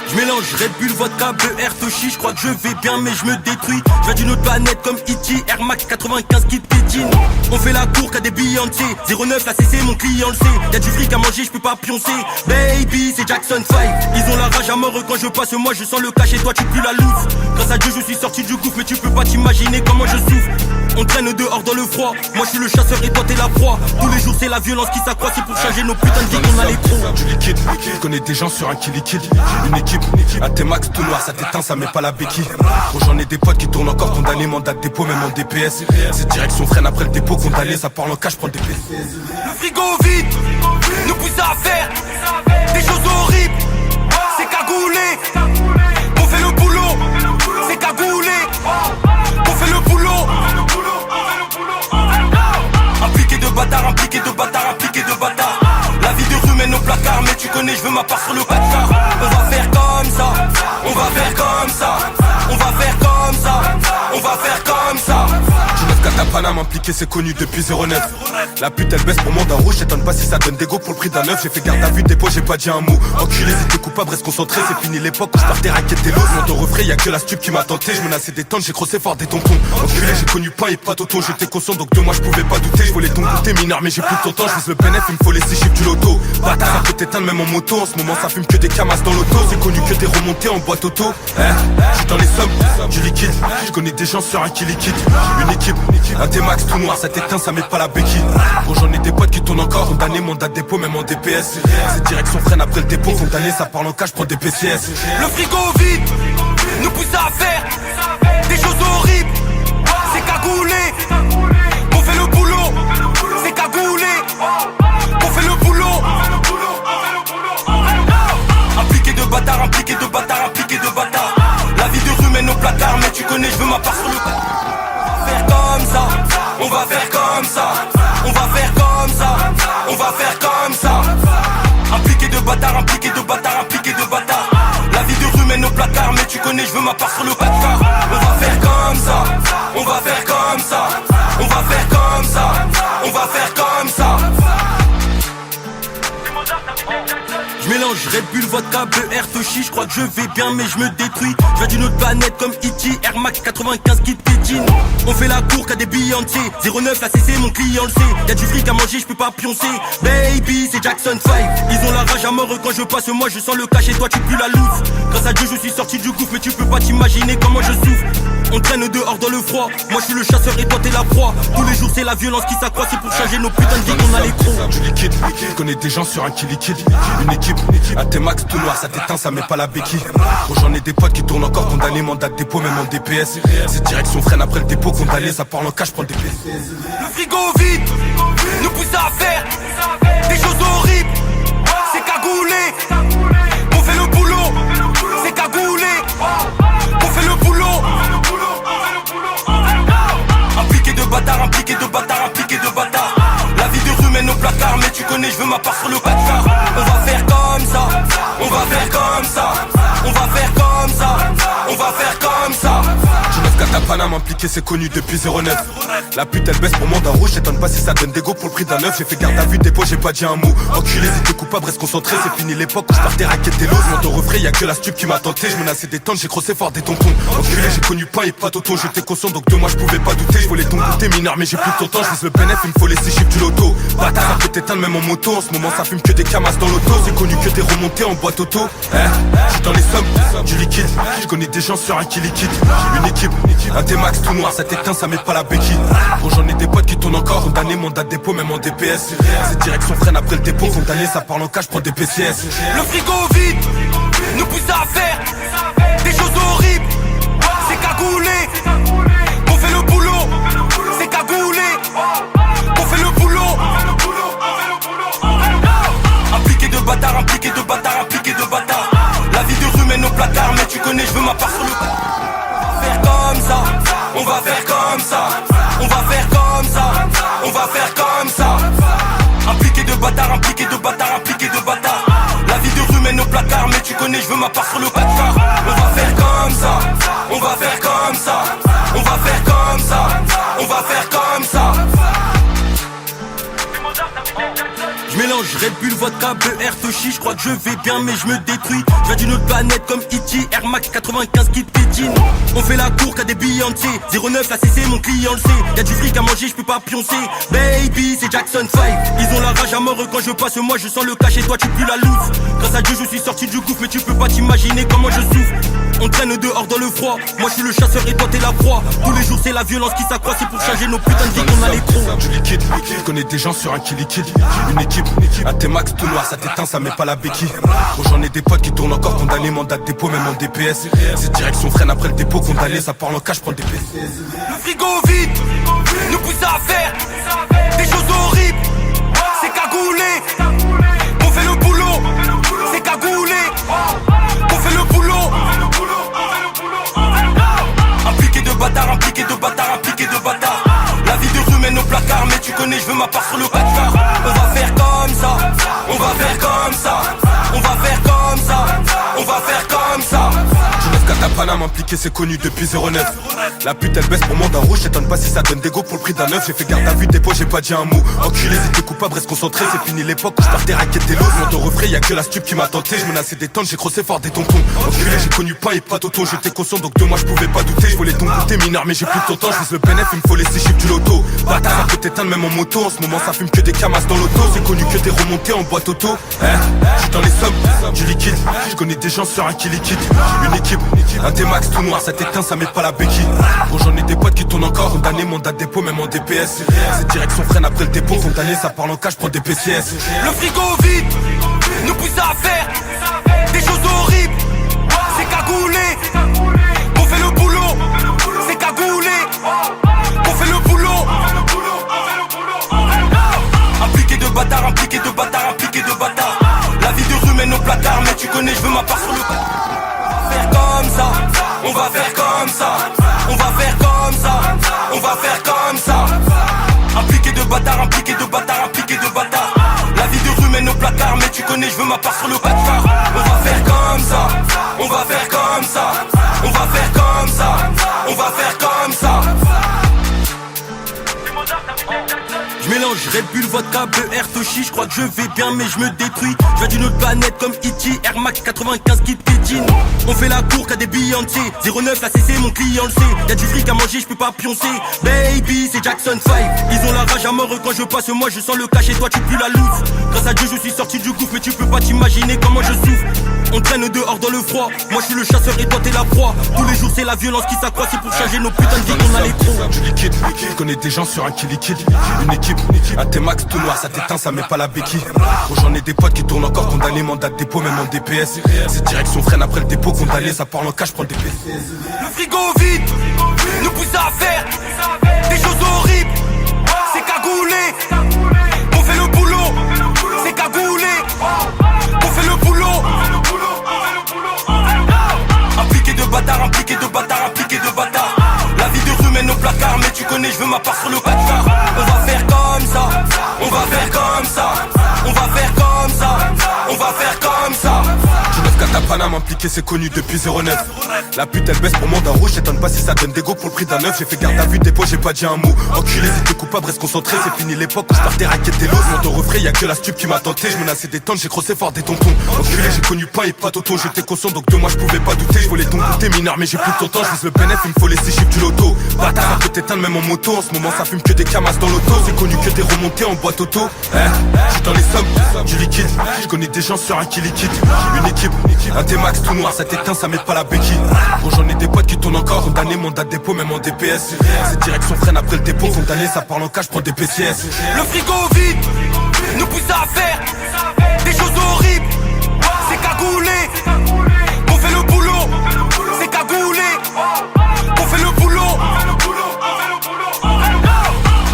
Je mélange Red Bull, vodka, beurre, Toshi. Je crois que je vais bien mais je me détruis. Je viens d'une autre planète comme E.T. Air Max 95 qui pétine. On fait la cour qu'à des billets entiers. 09 la CC mon client le sait. Y'a du fric à manger je peux pas pioncer. Baby c'est Jackson 5. Ils ont la rage à mort quand je passe. Moi je sens le cachet, toi tu pues la loose. Grâce à Dieu je suis sorti du gouffre. Mais tu peux pas t'imaginer comment je souffre. On traîne dehors dans le froid. Moi je suis le chasseur et toi t'es la proie. Tous les jours c'est la violence qui s'accroît. C'est pour changer nos putains de vie qu'on a les crocs. Du liquide, je connais des gens sur un qui liquide. Une équipe, à tes max tout noir, ça t'éteint, ça met pas la béquille. Gros j'en ai des potes qui tournent encore condamnés, mandat de dépôt, même en DPS. C'est direction freine après le dépôt, condamné, ça parle en cash, prends des pièces. Le frigo vide nous pousse à faire des choses horribles. C'est cagoulé, on fait le boulot. C'est cagoulé, on fait le boulot. Impliqué de bâtard, impliqué de bâtard, impliqué de bâtard. La vie de rue mène au placard, mais tu connais, je veux ma part sur le 4 car. On va faire comme ça, on va faire comme ça, on va faire comme ça, on va faire comme ça. À Paname impliqué c'est connu depuis 09. La pute elle baisse pour mandat rouge. J'étonne pas si ça donne des go pour le prix d'un neuf. J'ai fait garde à vue dépôt, j'ai pas dit un mot. Enculé c'était coupable, reste concentré. C'est fini l'époque où je partais raqueter l'eau. Mon refrain y'a que la stup qui m'a tenté. Je menaçais des tentes, j'ai crossé fort des tontons. Enculé j'ai connu pain et pas tonton. J'étais conscient donc de moi je pouvais pas douter. Je voulais ton goûter mineur mais j'ai plus de temps. Je vise le bénéf, il me faut les 6 chiffres du loto. Bâtard ça peut t'éteindre même en moto. En ce moment ça fume que des camas dans l'auto. C'est connu que des remontées en boîte auto. J'suis dans les sommes, du liquide. Je connais des gens sur un qui liquide. Une équipe, un T-Max tout noir, ça t'éteint, ça met pas la béquille. Gros j'en ai des potes qui tournent encore. Condamné, mandat de dépôt, même en DPS. C'est direction freine après le dépôt. Condamné, ça parle en cash, prends des PCS. Le frigo vide nous pousse à faire des choses horribles. C'est cagoulé, on fait le boulot. C'est cagoulé, on fait le boulot. Impliqué de bâtard, impliqué de bâtard, impliqué de bâtard. La vie de rue mène au placard, mais tu connais, je veux ma part sur le faire comme ça, on va faire comme ça, on va faire comme ça, on va faire comme ça. Impliqué de bâtard, impliqué de bâtard, impliqué de bâtard. La vie de rue mène au placard, mais tu connais, je veux ma part sur le 4 car. On va faire comme ça, on va faire comme ça, on va faire comme ça, on va faire comme ça. Je mélange Red Bull, vodka, beurre, Toshi. Je crois que je vais bien mais je me détruis. Je viens d'une autre planète comme E.T. Air Max 95 qui pétine. On fait la cour qu'à des billets entiers. 09 la CC mon client le sait. Y'a du fric à manger je peux pas pioncer. Baby c'est Jackson 5. Ils ont la rage à mort quand je passe. Moi je sens le cachet, toi tu pues la loose. Grâce à Dieu je suis sorti du gouffre. Mais tu peux pas t'imaginer comment je souffre. On traîne dehors dans le froid. Moi je suis le chasseur et toi t'es la proie. Tous les jours c'est la violence qui s'accroît. C'est pour changer nos putains de vie qu'on a les crocs. Du liquide, je connais des gens sur un qui liquide. Une équipe, à tes max tout noir, ça t'éteint, ça met pas la béquille. Gros j'en ai des potes qui tournent encore. Condamné, mandat de dépôt, même en DPS. C'est direction freine après le dépôt. Condamné, ça parle en cash, prends des pièces. Le frigo vide nous pousse à faire des choses horribles. C'est cagoulé, on fait le boulot. C'est cagoulé, on fait le boulot. Impliqué de bâtard, impliqué de bâtard, impliqué de bâtard. La vie de rue mène au placard, mais tu connais, je veux ma part sur le 4 car. On va faire comme ça, on va faire comme ça, on va faire comme ça, on va faire comme ça. À Paname impliqué c'est connu depuis 09. La pute elle baisse pour mandat rouge. J'étonne pas si ça donne des go pour le prix d'un neuf. J'ai fait garde à vue dépôt, j'ai pas dit un mot. Enculé c'était coupable, reste concentré. C'est fini l'époque où je partais raqueter l'eau. Mon refrain y'a que la stup qui m'a tenté. Je menaçais des tentes, j'ai crossé fort des tontons. Enculé j'ai connu pain et pas tonton. J'étais conscient donc de moi je pouvais pas douter. Je voulais ton goûter mineur mais j'ai plus de temps. Je vise le bénéf, il me faut les 6 chiffres du loto. Bâtard ça peut t'éteindre même en moto. En ce moment ça fume que des camas dans l'auto. C'est connu que des remontées en boîte auto. J'suis dans les sommes, du liquide. Je connais des gens sur un qui liquide. Une équipe, un T-Max tout noir, ça t'éteint, ça met pas la béquille. Gros j'en ai des potes qui tournent encore. Condamné, mandat de dépôt, même en DPS. C'est direction freine après le dépôt. Condamné, ça parle en cash, prends des PCS. Le frigo vide nous pousse à faire des choses horribles. C'est cagoulé, on fait le boulot. C'est cagoulé, on fait le boulot. Impliqué de bâtard, impliqué de bâtard, impliqué de bâtard. La vie de rue mène au placard, mais tu connais, je veux ma part sur le faire comme ça, on va faire comme ça, on va faire comme ça, on va faire comme ça. Impliqué de bâtard, impliqué de bâtard, impliqué de bâtard. La vie de rue mène au placard, mais tu connais, je veux ma part sur le 4 car. On va faire comme ça, on va faire comme ça, on va faire comme ça, on va faire comme ça. Je mélange mélange Red Bull, vodka, beurre, toshi. Je crois que je vais bien mais je me détruis. Je viens d'une autre planète comme E.T. Air Max 95 qui pétine. On fait la cour qu'à des Beyoncé. 09 la CC mon client le sait. Y'a du fric à manger je peux pas pioncer. Baby c'est Jackson 5. Ils ont la rage à mort quand je passe. Moi je sens le cash et toi tu pues la loose. Grâce à Dieu je suis sorti du gouffre. Mais tu peux pas t'imaginer comment je souffre. On traîne dehors dans le froid. Moi je suis le chasseur et toi t'es la proie. Tous les jours c'est la violence qui s'accroît. C'est pour changer nos putains de vie qu'on a les crocs. Du liquide, je connais des gens sur un qui liquide. Une équipe, un T-Max tout noir, ça t'éteint, ça met pas la béquille. Gros j'en ai des potes qui tournent encore condamnés, mandat de dépôt, même en DPS. C'est direction freine après le dépôt, condamné, ça parle en cash, prends le DPS. Le frigo vide, nous pousse à faire des choses horribles. C'est cagoulé, on fait le boulot. C'est cagoulé, on fait le boulot. Impliqué de bâtard, impliqué de bâtard, impliqué de bâtard. La vie de rue mène au placard, mais tu connais, je veux ma part sur le 4 quarts. On va faire comme ça, on va faire comme ça, on va faire comme ça, on va faire comme ça. Genève à Paname impliqué c'est connu depuis 09. La pute elle baisse pour mandat rouge, j'étonne pas si ça donne des go pour le prix d'un œuf. J'ai fait garde à vue dépôt, j'ai pas dit un mot. Enculé c'était coupable, reste concentré, c'est fini l'époque où je partais raqueter l'eau. Mon dos refrais, y'a que la stup qui m'a tenté. Je menaçais des tentes, j'ai crossé fort des tontons. Enculé j'ai connu pain et pas d'auto, j'étais conscient donc de moi je pouvais pas douter. Je voulais donc goûter mineur mais j'ai plus de temps, je vise le bénéf, il me faut les 6 chiffres du loto. Bâtard ça peut t'éteindre même en moto, en ce moment ça fume que des camasses dans l'auto. C'est connu que des remontées en boîte auto. J'suis dans les sommes, du liquide, je connais des gens sur un qui liquide. Une équipe, un T-Max tout noir, ça t'éteint, ça met pas la béquille. Gros j'en ai des potes qui tournent encore, condamné, mandat de dépôt, même en DPS. C'est direction freine après le dépôt, condamné, ça parle en cash, prends des PCS. Le frigo vide, nous pousse à faire des choses horribles. C'est cagoulé, on fait le boulot. C'est cagoulé, on fait le boulot. Impliqué de bâtard, impliqué de bâtard, impliqué de bâtard. La vie de rue mène au placard, mais tu connais, je veux ma part sur le faire comme ça, on va faire comme ça, on va faire comme ça, on va faire comme ça. Impliqué de bâtard, impliqué de bâtard, impliqué de bâtard. La vie de rue mène au placard, mais tu connais, je veux ma part sur le 4 quarts. On va faire comme ça, on va faire comme ça, on va faire comme ça, on va faire comme ça. Je mélange Red Bull, vodka, beurre, toshi. Je crois que je vais bien mais je me détruis. Je viens d'une autre planète comme E.T. Air Max 95 qui pétine. On fait la cour qu'à des Beyoncé. 09 la CC mon client le sait. Y'a du fric à manger je peux pas pioncer. Baby c'est Jackson 5. Ils ont la rage à mort quand je passe. Moi je sens le cash et toi tu pues la loose. Grâce à Dieu je suis sorti du gouffre. Mais tu peux pas t'imaginer comment je souffre. On traîne dehors dans le froid. Moi je suis le chasseur et toi t'es la proie. Tous les jours c'est la violence qui s'accroît. C'est pour changer nos putains de vie qu'on a les crocs. Du liquide, je connais des gens sur un qui liquide. Une équipe, un T-Max tout noir, ça t'éteint, ça met pas la béquille. Gros j'en ai des potes qui tournent encore, condamné, mandat de dépôt, même en DPS. C'est direction freine après le dépôt, condamné, ça parle en cash, prends le DPS. Le frigo vide, nous pousse à faire des choses horribles. C'est cagoulé, on fait le boulot. C'est cagoulé, on fait le boulot. Impliqué de bâtard, impliqué de bâtard, impliqué de bâtard. La vie de rue mène au placard, mais tu connais, je veux ma part sur le 4 quarts. On va faire comme ça, on va faire comme ça, on va faire comme ça, on va faire comme ça. Genève à Paname impliqué c'est connu depuis 09. La pute elle baisse pour mandat rouge, j'étonne pas si ça donne des go pour le prix d'un œuf. J'ai fait garde à vue dépôt, j'ai pas dit un mot. Enculé c'était coupable, reste concentré, c'est fini l'époque où je partais raqueter l'eau. Mon dos refrais, y'a que la stup qui m'a tenté. Je menaçais des tentes, j'ai crossé fort des tontons. Enculé j'ai connu pain et pas d'auto, j'étais conscient donc de moi je pouvais pas douter. Je voulais donc goûter mineur mais j'ai plus de temps, je vise le bénéf, il me faut les 6 chiffres du loto. Bâtard ça peut t'éteindre même en moto, en ce moment ça fume que des camasses dans l'auto. C'est connu que des remontées en boîte auto. J'suis dans les sommes, du liquide, je connais des gens sur un qui liquide. Une équipe, un T-Max tout noir, ça t'éteint, ça met pas la béquille. Gros j'en ai des potes qui tournent encore, condamné, mandat de dépôt, même en DPS. C'est direction freine après le dépôt, condamné, ça parle en cash, prends des PCS. Le frigo vide, nous pousse à faire des choses horribles. C'est cagoulé, on fait le boulot. C'est cagoulé, on fait le boulot.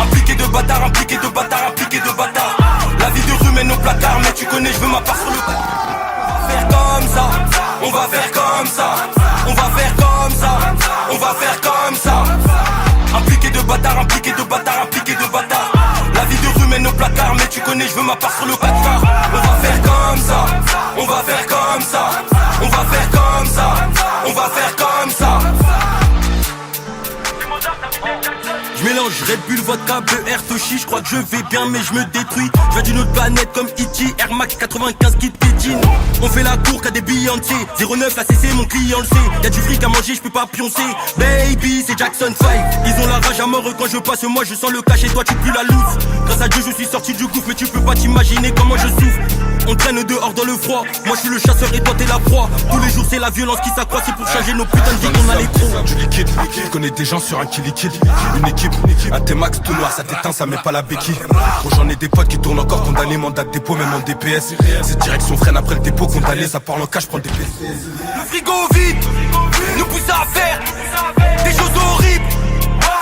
Impliqué de bâtard, impliqué de bâtard, impliqué de bâtard. La vie de rue mène au placard, mais tu connais, je veux ma part sur le faire comme ça, on va faire comme ça, on va faire comme ça, on va faire comme ça. Impliqué de bâtard, impliqué de bâtard, impliqué de bâtard. La vie de rue mène au placard, mais tu connais, je veux ma part sur le 4 quarts. On va faire comme ça, on va faire comme ça, on va faire comme ça, on va faire comme ça. Je mélange mélange Red Bull, vodka, beurre, toshi. Je crois que je vais bien mais je me détruis. Je viens d'une autre planète comme E.T. Air Max 95 qui tétine. On fait la cour qu'à des Beyoncé. 09 la CC mon client le sait. Y'a du fric à manger je peux pas pioncer. Baby c'est Jackson 5. Ils ont la rage à mort quand je passe. Moi je sens le cash et toi tu pues la loose. Grâce à Dieu je suis sorti du gouffre. Mais tu peux pas t'imaginer comment je souffre. On traîne dehors dans le froid. Moi je suis le chasseur et toi t'es la proie. Tous les jours c'est la violence qui s'accroît. C'est pour changer nos putains de vie qu'on a les crocs. Du liquide, je connais des gens sur un qui liquide. Une équipe, un T-Max tout noir, ça t'éteint, ça met pas la béquille. Gros j'en ai des potes qui tournent encore condamnés, mandat de dépôt, même en DPS. C'est direction freine après le dépôt, condamné, ça parle en cash, prends le DPS. Le frigo vide, nous pousse à faire des choses horribles.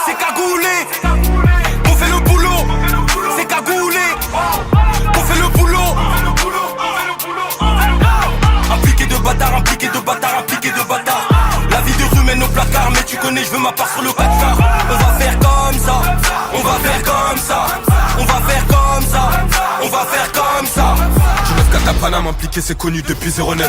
C'est cagoulé, on fait le boulot. C'est cagoulé, on fait le boulot. Impliqué de bâtard, impliqué de bâtard, impliqué de bâtard. La vie de rue mène au placard, mais tu connais, je veux ma part sur le 4 quarts. On va faire comme ça, on va faire comme ça, on va faire comme ça, on va faire comme ça. Je 9 4 à Paname, impliqué c'est connu depuis 09.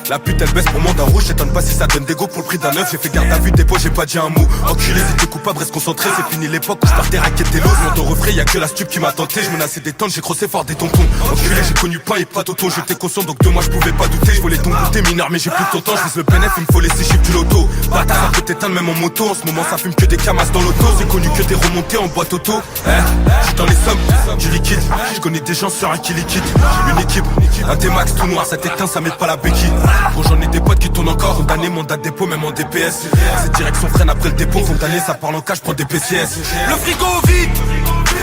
La pute elle baisse pour mandat rouge, j'étonne pas si ça donne des go pour le prix d'un œuf. J'ai fait garde à vue, dépôt, j'ai pas dit un mot. Enculé, c'était coupable, reste concentré, c'est fini l'époque où je partais raqueter l'os. Mon dos refrais, y'a que la stup qui m'a tenté. Je menaçais des tentes, j'ai crossé fort des tontons. Enculé, j'ai connu pain et pas tonton, j'étais conscient donc de moi je pouvais pas douter. Je voulais ton goûter mineur, mais j'ai plus de temps, je vise le bénéf, il me faut les 6 chiffres du loto. Bâtard, ça peut t'éteindre même en moto. En ce moment ça fume que des camasses dans l'auto. C'est connu que des remontées en boîte auto. J'suis dans les sommes, du liquide. Je connais des gens sur un qui liquide. Une équipe, un T-Max tout noir, ça t'éteint, ça met pas la béquille. Bon j'en ai des potes qui tournent encore, condamné, mandat de dépôt, même en DPS. C'est direction freine après le dépôt, condamné, ça parle en cash, prends des PCS. Le frigo vide,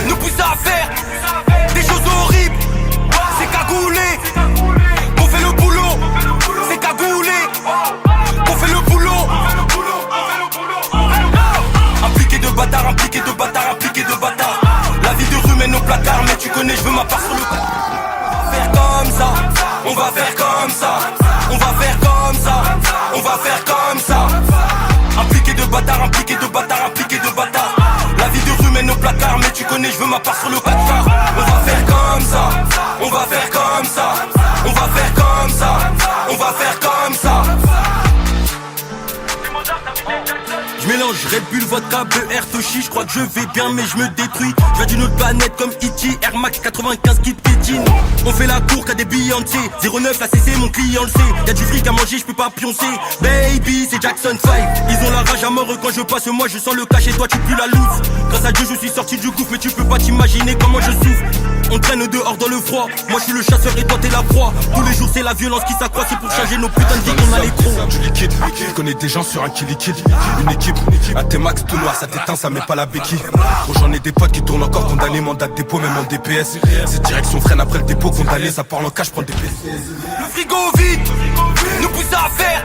nous pousse à faire des choses horribles. C'est cagoulé, on fait le boulot. C'est cagoulé, on fait le boulot. Impliqué de bâtard, impliqué de bâtard, impliqué de bâtard. La vie de rue mène au placard, mais tu connais, je veux ma part sur le on va faire comme ça, on va faire comme ça, on va faire comme ça. Impliqué de bâtard, impliqué de bâtard, impliqué de bâtard. La vie de rue mène au placard, mais tu connais, je veux ma part sur le 4 quarts. On va faire comme ça, on va faire comme ça, on va faire comme ça, on va faire comme ça. Je mélange Red Bull, vodka, beurre, toshi. Je crois que je vais bien mais je me détruis. Je viens d'une autre planète comme E.T. Air Max 95 qui tétine. On fait la cour qu'à des Beyoncé. 09 la CC mon client le sait. Y'a du fric à manger je peux pas pioncer. Baby c'est Jackson 5. Ils ont la rage à mort quand je passe. Moi je sens le cash et toi tu pues la loose. Grâce à Dieu je suis sorti du gouffre. Mais tu peux pas t'imaginer comment je souffre. On traîne dehors dans le froid. Moi je suis le chasseur et toi t'es la proie. Tous les jours c'est la violence qui s'accroît. C'est pour changer nos putains de vie qu'on a les crocs. Du liquide, je connais des gens sur un qui liquide. Une équipe, un T-Max tout noir, ça t'éteint, ça met pas la béquille. Gros j'en ai des potes qui tournent encore, condamné, mandat de dépôt, même en DPS. C'est direction freine après le dépôt, condamné, ça parle en cash, prends le DPS. Le frigo vide, nous pousse à faire